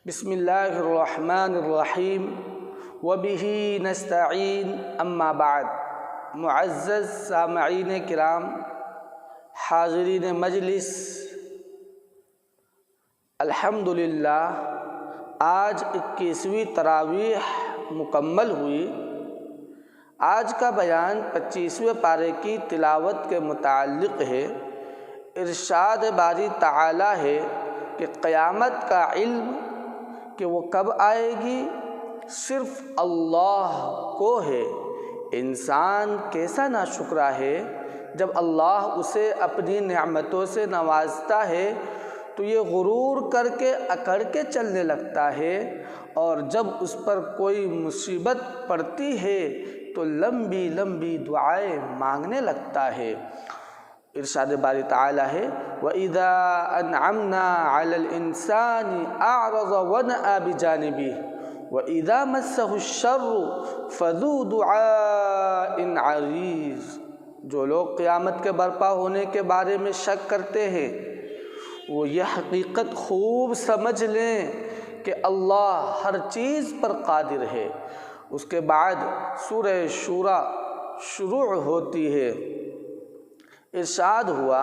بسم اللہ الرحمن الرحیم وبہ نستعین اما بعد۔ معزز سامعین کرام، حاضرین مجلس، الحمدللہ آج 21ویں تراویح مکمل ہوئی۔ آج کا بیان 25ویں پارے کی تلاوت کے متعلق ہے۔ ارشاد باری تعالی ہے کہ قیامت کا علم کہ وہ کب آئے گی صرف اللہ کو ہے۔ انسان کیسا ناشکرا ہے، جب اللہ اسے اپنی نعمتوں سے نوازتا ہے تو یہ غرور کر کے اکڑ کے چلنے لگتا ہے، اور جب اس پر کوئی مصیبت پڑتی ہے تو لمبی لمبی دعائیں مانگنے لگتا ہے۔ ارشاد باری تعالی ہے وَإِذَا أَنْعَمْنَا عَلَى الْإِنسَانِ أَعْرَضَ وَنَأَى بِجَانِبِهِ وَإِذَا مَسَّهُ الشَّرُّ فَذُو دُعَاءٍ عَرِيضٍ۔ جو لوگ قیامت کے برپا ہونے کے بارے میں شک کرتے ہیں، وہ یہ حقیقت خوب سمجھ لیں کہ اللہ ہر چیز پر قادر ہے۔ اس کے بعد سورہ شورى شروع ہوتی ہے۔ ارشاد ہوا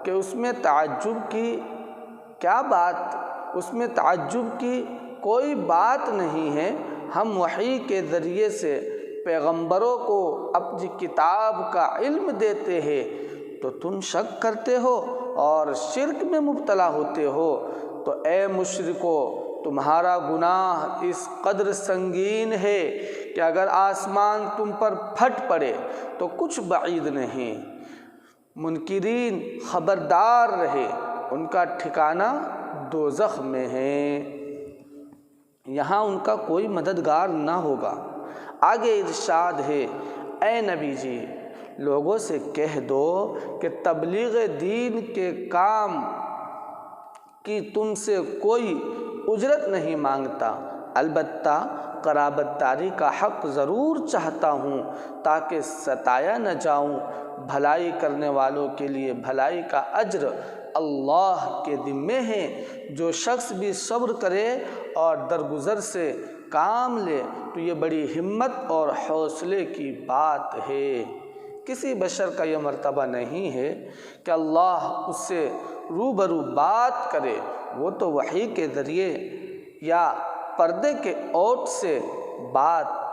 کہ اس میں تعجب کی کیا بات، اس میں تعجب کی کوئی بات نہیں ہے۔ ہم وحی کے ذریعے سے پیغمبروں کو اپنی کتاب کا علم دیتے ہیں، تو تم شک کرتے ہو اور شرک میں مبتلا ہوتے ہو۔ تو اے مشرکو، تمہارا گناہ اس قدر سنگین ہے کہ اگر آسمان تم پر پھٹ پڑے تو کچھ بعید نہیں۔ منکرین خبردار رہے، ان کا ٹھکانہ دوزخ میں ہے، یہاں ان کا کوئی مددگار نہ ہوگا۔ آگے ارشاد ہے اے نبی جی، لوگوں سے کہہ دو کہ تبلیغ دین کے کام کی تم سے کوئی اجرت نہیں مانگتا، البتہ قرابت داری کا حق ضرور چاہتا ہوں تاکہ ستایا نہ جاؤں۔ بھلائی کرنے والوں کے لیے بھلائی کا اجر اللہ کے ذمے ہے۔ جو شخص بھی صبر کرے اور درگزر سے کام لے تو یہ بڑی ہمت اور حوصلے کی بات ہے۔ کسی بشر کا یہ مرتبہ نہیں ہے کہ اللہ اس سے روبرو بات کرے، وہ تو وحی کے ذریعے یا پردے کے اوٹ سے بات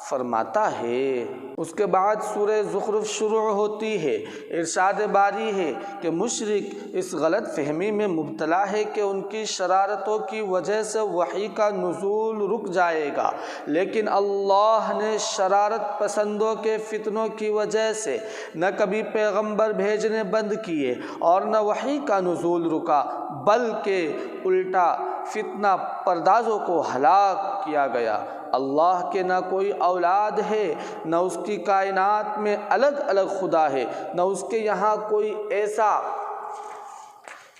فرماتا ہے۔ اس کے بعد سورہ زخرف شروع ہوتی ہے۔ ارشاد باری ہے کہ مشرک اس غلط فہمی میں مبتلا ہے کہ ان کی شرارتوں کی وجہ سے وحی کا نزول رک جائے گا، لیکن اللہ نے شرارت پسندوں کے فتنوں کی وجہ سے نہ کبھی پیغمبر بھیجنے بند کیے اور نہ وحی کا نزول رکا، بلکہ الٹا فتنہ پردازوں کو ہلاک کیا گیا۔ اللہ کے نہ کوئی اولاد ہے، نہ اس کی کائنات میں الگ الگ خدا ہے، نہ اس کے یہاں کوئی ایسا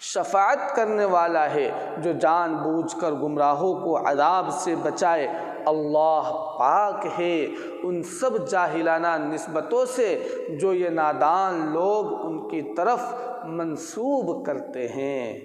شفاعت کرنے والا ہے جو جان بوجھ کر گمراہوں کو عذاب سے بچائے۔ اللہ پاک ہے ان سب جاہلانہ نسبتوں سے جو یہ نادان لوگ ان کی طرف منسوب کرتے ہیں۔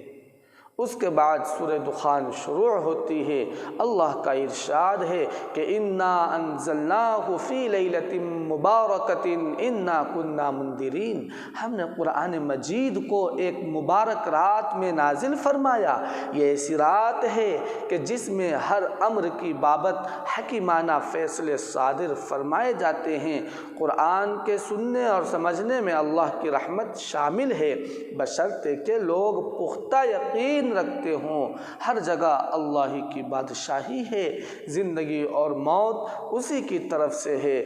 اس کے بعد سورہ دخان شروع ہوتی ہے۔ اللہ کا ارشاد ہے کہ انا انزلناہ فی لیلۃ مبارکۃ انا کنا منذرین۔ ہم نے قرآن مجید کو ایک مبارک رات میں نازل فرمایا۔ یہ ایسی رات ہے کہ جس میں ہر امر کی بابت حکیمانہ فیصلے صادر فرمائے جاتے ہیں۔ قرآن کے سننے اور سمجھنے میں اللہ کی رحمت شامل ہے، بشرطے کہ لوگ پختہ یقین رکھتے ہوں۔ ہر جگہ اللہ ہی کی بادشاہی ہے، زندگی اور موت اسی کی طرف سے ہے۔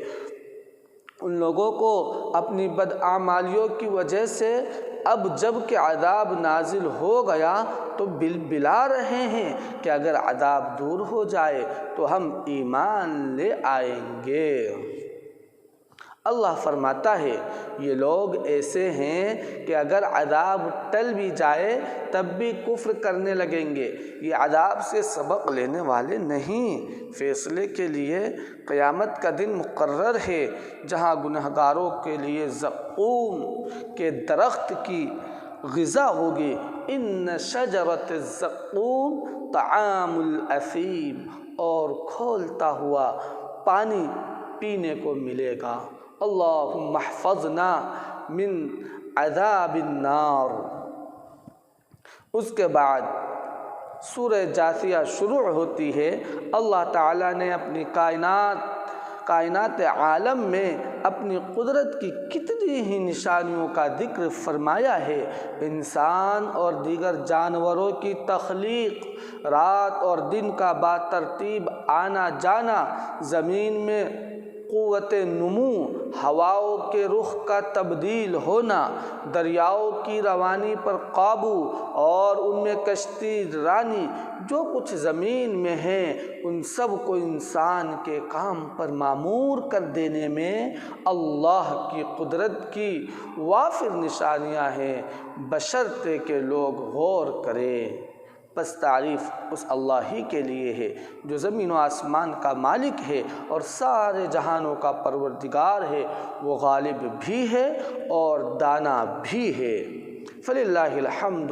ان لوگوں کو اپنی بدعمالیوں کی وجہ سے اب جب کہ عذاب نازل ہو گیا تو بلا رہے ہیں کہ اگر عذاب دور ہو جائے تو ہم ایمان لے آئیں گے۔ اللہ فرماتا ہے یہ لوگ ایسے ہیں کہ اگر عذاب ٹل بھی جائے تب بھی کفر کرنے لگیں گے، یہ عذاب سے سبق لینے والے نہیں۔ فیصلے کے لیے قیامت کا دن مقرر ہے، جہاں گنہگاروں کے لیے زقوم کے درخت کی غذا ہوگی۔ ان شجرۃ الزقوم طعام الاثیم، اور کھولتا ہوا پانی پینے کو ملے گا۔ اللہم احفظنا من عذاب النار۔ اس کے بعد سورہ جاثیہ شروع ہوتی ہے۔ اللہ تعالیٰ نے اپنی کائنات عالم میں اپنی قدرت کی کتنی ہی نشانیوں کا ذکر فرمایا ہے۔ انسان اور دیگر جانوروں کی تخلیق، رات اور دن کا بترتیب آنا جانا، زمین میں قوت نمو، ہواؤں کے رخ کا تبدیل ہونا، دریاؤں کی روانی پر قابو اور ان میں کشتی رانی، جو کچھ زمین میں ہے ان سب کو انسان کے کام پر معمور کر دینے میں اللہ کی قدرت کی وافر نشانیاں ہیں، بشرطے کہ لوگ غور کریں۔ بس تعریف اس اللہ ہی کے لیے ہے جو زمین و آسمان کا مالک ہے اور سارے جہانوں کا پروردگار ہے۔ وہ غالب بھی ہے اور دانا بھی ہے۔ فللہ الحمد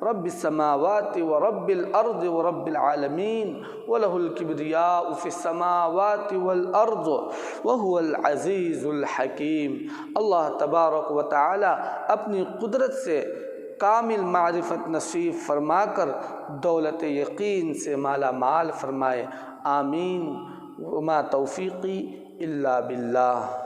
رب السماوات ورب الارض ورب العالمین وله الكبریاء فی السماوات والارض وهو العزیز الحکیم۔ اللہ تبارک و تعالی اپنی قدرت سے کامل معرفت نصیب فرما کر دولت یقین سے مالا مال فرمائے۔ آمین۔ وما توفیقی الا باللہ۔